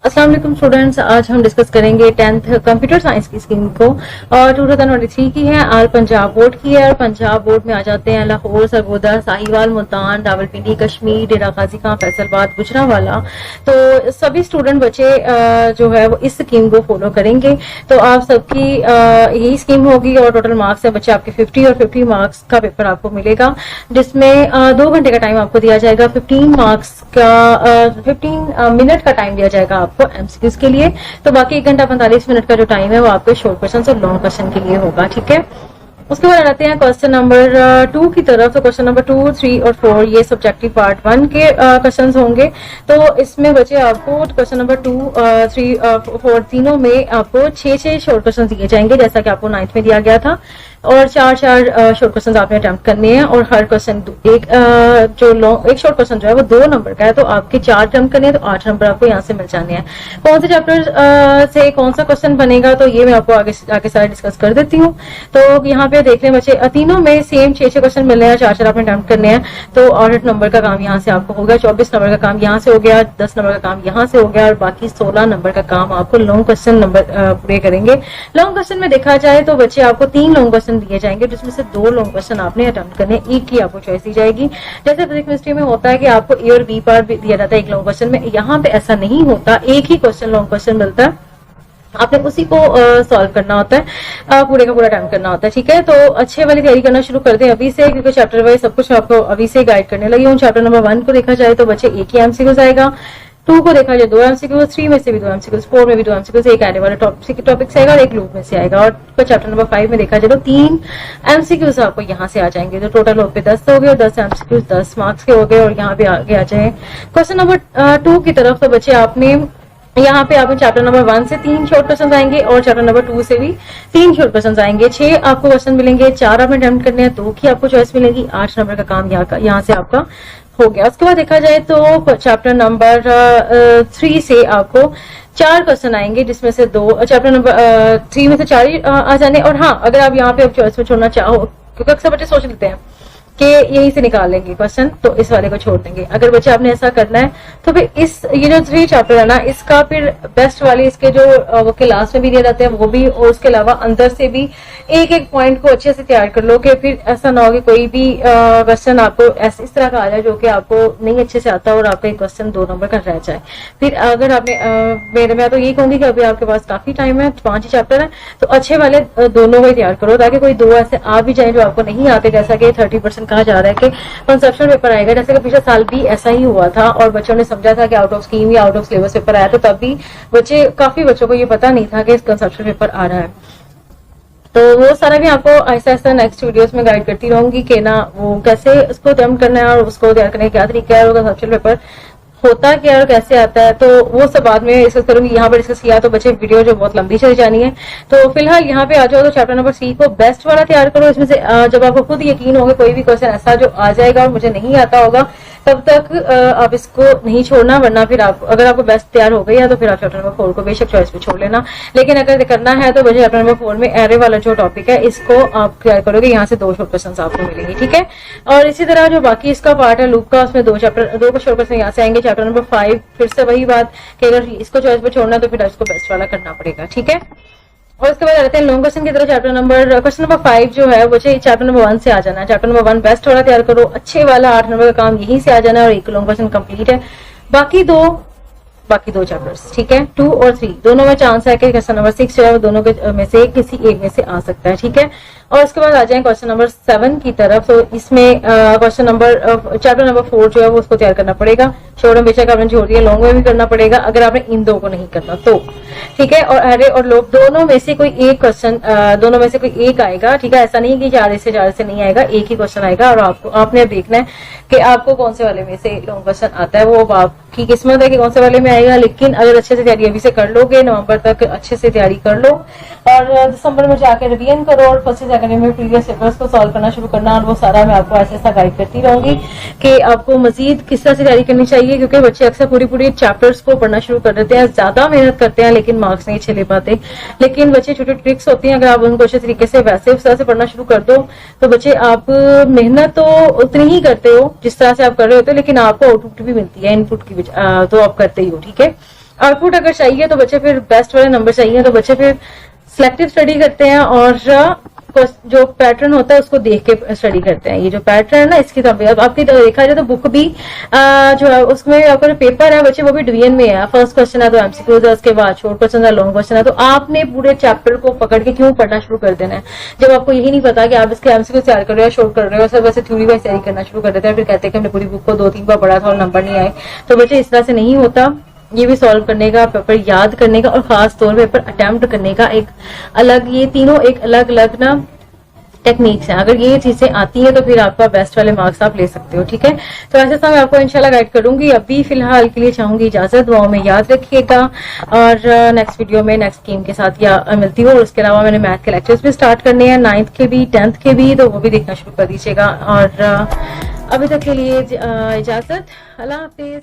अस्सलाम वालेकुम स्टूडेंट्स, आज हम डिस्कस करेंगे 10th कंप्यूटर साइंस की स्कीम को और 2023 की है। आल पंजाब बोर्ड की है और पंजाब बोर्ड में आ जाते हैं लाहौर, सरगोदा, साहिवाल, मुल्तान, रावलपिंडी, कश्मीर, डेरा गाजी खां, फैसलाबाद, गुजरांवाला। तो सभी स्टूडेंट बच्चे जो है वो इस स्कीम को फॉलो करेंगे। तो आप सबकी यही स्कीम होगी और टोटल मार्क्स है बच्चे आपके 50 और 50 मार्क्स का पेपर आपको मिलेगा, जिसमें 2 घंटे का टाइम आपको दिया जाएगा। 15 मार्क्स का 15 मिनट का टाइम दिया जाएगा आपको एमसीक्यूज के लिए। तो बाकी 1 घंटा 45 मिनट का जो टाइम है वो आपके शॉर्ट क्वेश्चन और लॉन्ग क्वेश्चन के लिए होगा। ठीक है, उसके बाद आते हैं क्वेश्चन नंबर 2 की तरफ। तो क्वेश्चन नंबर 2, 3 और 4 ये सब्जेक्टिव पार्ट 1 के क्वेश्चंस होंगे। तो इसमें बच्चे आपको क्वेश्चन नंबर 2, 3, 4 तीनों में आपको 6 शॉर्ट क्वेश्चन दिए जाएंगे, जैसा कि आपको 9th में दिया गया था। और 4 शॉर्ट क्वेश्चन आपने अटेम्प्ट करने हैं और हर क्वेश्चन एक शॉर्ट क्वेश्चन जो है वो 2 नंबर का है। तो आपके 4 अटेम्प्ट करने हैं तो 8 नंबर आपको यहाँ से मिल जाने हैं। कौन से चैप्टर से कौन सा क्वेश्चन बनेगा तो ये मैं आपको आगे सारा डिस्कस कर देती हूँ। तो यहाँ पे देख लें बच्चे, तीनों में सेम 6 क्वेश्चन मिलने हैं, 4 आपने अटेम्प्ट करने हैं। तो 8 नंबर का काम यहाँ से आपको हो गया, 24 नंबर का काम यहाँ से हो गया, 10 नंबर का काम यहाँ से हो गया और बाकी 16 नंबर का काम आपको लॉन्ग क्वेश्चन नंबर पूरे करेंगे। लॉन्ग क्वेश्चन में देखा जाए तो बच्चे आपको 3 लॉन्ग क्वेश्चन दिए जाएंगे, जिसमें से 2 लॉन्ग क्वेश्चन आपने अटेम्प्ट करने, एक की आपको चॉइस दी जाएगी। जैसे फिजिक्स केमिस्ट्री में होता है कि आपको ए और बी पार्ट दिया जाता है एक लॉन्ग क्वेश्चन में, यहाँ पे ऐसा नहीं होता, एक ही क्वेश्चन लॉन्ग क्वेश्चन मिलता है, आपने उसी को सॉल्व करना होता है, पूरे का पूरा टाइम करना होता है। ठीक है, तो अच्छे वाली तैयारी करना शुरू कर दें अभी से, क्योंकि चैप्टर वाइज सब कुछ आपको अभी से गाइड करने लगी हूँ। चैप्टर नंबर 1 को देखा जाए तो बच्चे एक ही एमसीक्यूज आएगा, 2 को देखा जाए 2 एमसीक्यूज, 3 में से भी 2 एमसीक्यूज, 4 में भी 2 एमसीक्यूज, एक आने वाला टॉपिक से आएगा और एक लूप में से आएगा। और चैप्टर नंबर 5 में देखा जाए तो 3 एमसीक्यूज आपको यहाँ से आ जाएंगे। तो टोटल हो पे 10 हो गए और 10 एमसीक्यूज 10 मार्क्स के हो गए। और यहाँ पे आगे आ जाए क्वेश्चन नंबर 2 की तरफ। तो बच्चे आपने यहाँ पे आपको चैप्टर नंबर 1 से 3 शॉर्ट क्वेश्चन आएंगे और चैप्टर नंबर 2 से भी 3 शॉर्ट क्वेश्चन आएंगे। 6 आपको क्वेश्चन मिलेंगे, 4 आपने अटेम्प्ट करने हैं, 2 की आपको चॉइस मिलेगी, 8 नंबर का काम यहाँ से आपका हो गया। उसके बाद देखा जाए तो चैप्टर नंबर 3 से आपको 4 क्वेश्चन आएंगे, जिसमें से 2 चैप्टर नंबर 3 में से 4 ही आ जाने। और हाँ, अगर आप यहाँ पे चॉइस में छोड़ना चाहो, क्योंकि अक्सर बच्चे सोच लेते हैं कि यहीं से निकाल लेंगे क्वेश्चन, तो इस वाले को छोड़ देंगे। अगर बच्चे आपने ऐसा करना है तो फिर इस ये जो 3 चैप्टर है ना, इसका फिर बेस्ट वाले इसके जो वो क्लास में भी दिए जाते हैं वो भी, और उसके अलावा अंदर से भी एक एक पॉइंट को अच्छे से तैयार कर लो कि फिर ऐसा ना हो कि कोई भी क्वेश्चन आपको इस तरह का आ जाए जो कि आपको नहीं अच्छे से आता और आपका एक क्वेश्चन 2 नंबर का रह जाए। फिर अगर आपने मैं तो यही कहूंगी कि अभी आपके पास काफी टाइम है, 5 ही चैप्टर है, तो अच्छे वाले दोनों को तैयार करो ताकि कोई 2 ऐसे आ भी जाए जो आपको नहीं आते। जैसा कि 30% कहा जा रहा है कि कंसेप्शन पेपर आएगा, जैसे कि पिछले साल भी ऐसा ही हुआ था और बच्चों ने समझा था कि आउट ऑफ स्कीम या आउट ऑफ सिलेबस पेपर आया, तो तब भी काफी बच्चों को ये पता नहीं था कि कंसेप्शन पेपर आ रहा है। तो वो सारा भी आपको ऐसा ऐसा नेक्स्ट वीडियोस में गाइड करती रहूंगी कि ना वो कैसे उसको अटेम्प्ट करना है और उसको तैयार करने का क्या तरीका है और कंसेप्चुअल पेपर होता क्या और कैसे आता है, तो वो सब बाद में डिस्कस करूंगी। यहाँ पर डिस्कस किया तो बच्चे वीडियो जो बहुत लंबी चली जानी है। तो फिलहाल यहाँ पे आ जाओ तो चैप्टर नंबर 3 को बेस्ट वाला तैयार करो। इसमें से जब आपको खुद यकीन होगा कोई भी क्वेश्चन ऐसा जो आ जाएगा और मुझे नहीं आता होगा, तब तक आप इसको नहीं छोड़ना, वरना फिर अगर आपको बेस्ट तैयार हो गई है तो फिर आप चैप्टर नंबर 4 को बेशक चॉइस में छोड़ लेना। लेकिन अगर करना है तो बच्चे चैप्टर नंबर 4 में एरे वाला जो टॉपिक है इसको आप तैयार करोगे, यहाँ से 2 शॉर्ट क्वेश्चन आपको मिलेंगे। ठीक है, और इसी तरह जो बाकी इसका पार्ट है लूप का, उसमें 2 शॉर्ट क्वेश्चन यहाँ से आएंगे। चैप्टर नंबर 5 फिर से वही बात कि अगर इसको चॉइस पे छोड़ना तो फिर इसको बेस्ट वाला करना पड़ेगा। ठीक है, और उसके बाद रहते हैं लॉन्ग क्वेश्चन की तरह। क्वेश्चन नंबर 5 जो है बच्चे चैप्टर नंबर 1 से आ जाना है। चैप्टर नंबर 1 बेस्ट वाला तैयार करो, अच्छे वाला 8 नंबर का काम यहीं से आ जाना है और एक लॉन्ग क्वेश्चन कंप्लीट है। बाकी दो चैप्टर्स, ठीक है, 2 और 3 दोनों में चांस है कि क्वेश्चन नंबर 6 जो है वो दोनों के में से किसी एक में से आ सकता है। ठीक है, और उसके बाद आ जाए क्वेश्चन नंबर 7 की तरफ। तो इसमें चैप्टर नंबर 4 जो है वो उसको तैयार करना पड़ेगा। शॉर्ट में बेशक आपने छोड़ दिया, लॉन्ग में भी करना पड़ेगा अगर आपने इन 2 को नहीं करना तो। ठीक है, और अरे और लोग दोनों में से कोई एक क्वेश्चन, दोनों में से कोई एक आएगा। ठीक है, ऐसा नहीं कि 4 से नहीं आएगा, एक ही क्वेश्चन आएगा और आपने देखना है कि आपको कौन से वाले में से लॉन्ग क्वेश्चन आता है। वो आपकी किस्मत है कि कौन से वाले में आएगा, लेकिन अगर अच्छे से तैयारी अभी से कर लोगे, नवंबर तक अच्छे से तैयारी कर लो और दिसंबर में जाकर रिवीजन करो और फर्स्ट सेकंड में प्रीवियस पेपर्स को सॉल्व करना शुरू करना। और वो सारा मैं आपको ऐसे ऐसा गाइड करती रहूंगी कि आपको मजीद किस तरह से तैयारी करनी चाहिए, क्योंकि बच्चे अक्सर पूरी चैप्टर्स को पढ़ना शुरू कर देते हैं, ज्यादा मेहनत करते हैं लेकिन मार्क्स नहीं अच्छे ले पाते। लेकिन बच्चे छोटे ट्रिक्स होती हैं, अगर आप उनको अच्छे तरीके से वैसे उस तरह से पढ़ना शुरू कर दो तो बच्चे आप मेहनत तो उतनी ही करते हो जिस तरह से आप कर रहे होते हो, लेकिन आपको आउटपुट भी मिलती है, इनपुट की तो आप करते ही हो। ठीक है, आउटपुट अगर चाहिए तो बच्चे फिर बेस्ट वाले नंबर चाहिए तो बच्चे फिर सिलेक्टिव स्टडी करते हैं और जो पैटर्न होता है उसको देख के स्टडी करते हैं। ये जो पैटर्न है ना इसकी तो अब आपकी देखा जाए तो बुक भी जो है उसमें आपका पेपर है बच्चे वो भी डिवीजन में है। फर्स्ट क्वेश्चन है तो एमसीक्यूज है, उसके बाद शॉर्ट क्वेश्चन है, लॉन्ग क्वेश्चन है। तो आपने पूरे चैप्टर को पकड़ के क्यों पढ़ना शुरू कर देना है जब आपको यही नहीं पता कि आप इसके एमसीक्यू तैयार कर रहे हो, शॉर्ट कर रहे हो, सब वैसे थ्योरी वाइज तैयारी करना शुरू कर देते हैं। फिर कहते हैं कि हमने पूरी बुक को 2-3 बार पढ़ा था और नंबर नहीं आए। तो बच्चे इस तरह से नहीं होता। ये भी सॉल्व करने का, पेपर याद करने का और खास तौर पे पेपर अटेम्प्ट करने का एक अलग, ये तीनों एक अलग अलग ना टेक्निक्स हैं। अगर ये चीजें आती हैं तो फिर आपका बेस्ट वाले मार्क्स आप ले सकते हो। ठीक है, तो ऐसे सब मैं आपको इंशाल्लाह गाइड करूंगी। अभी फिलहाल के लिए चाहूंगी इजाजत, दुआओं में याद रखिएगा और नेक्स्ट वीडियो में नेक्स्ट स्कीम के साथ या मिलती हूँ। और उसके अलावा मैंने मैथ के लेक्चर्स भी स्टार्ट करने हैं 9th के भी 10th के भी, तो वो भी देखना शुरू कर दीजिएगा। और अभी तक के लिए इजाजत, अल्लाह हाफिज।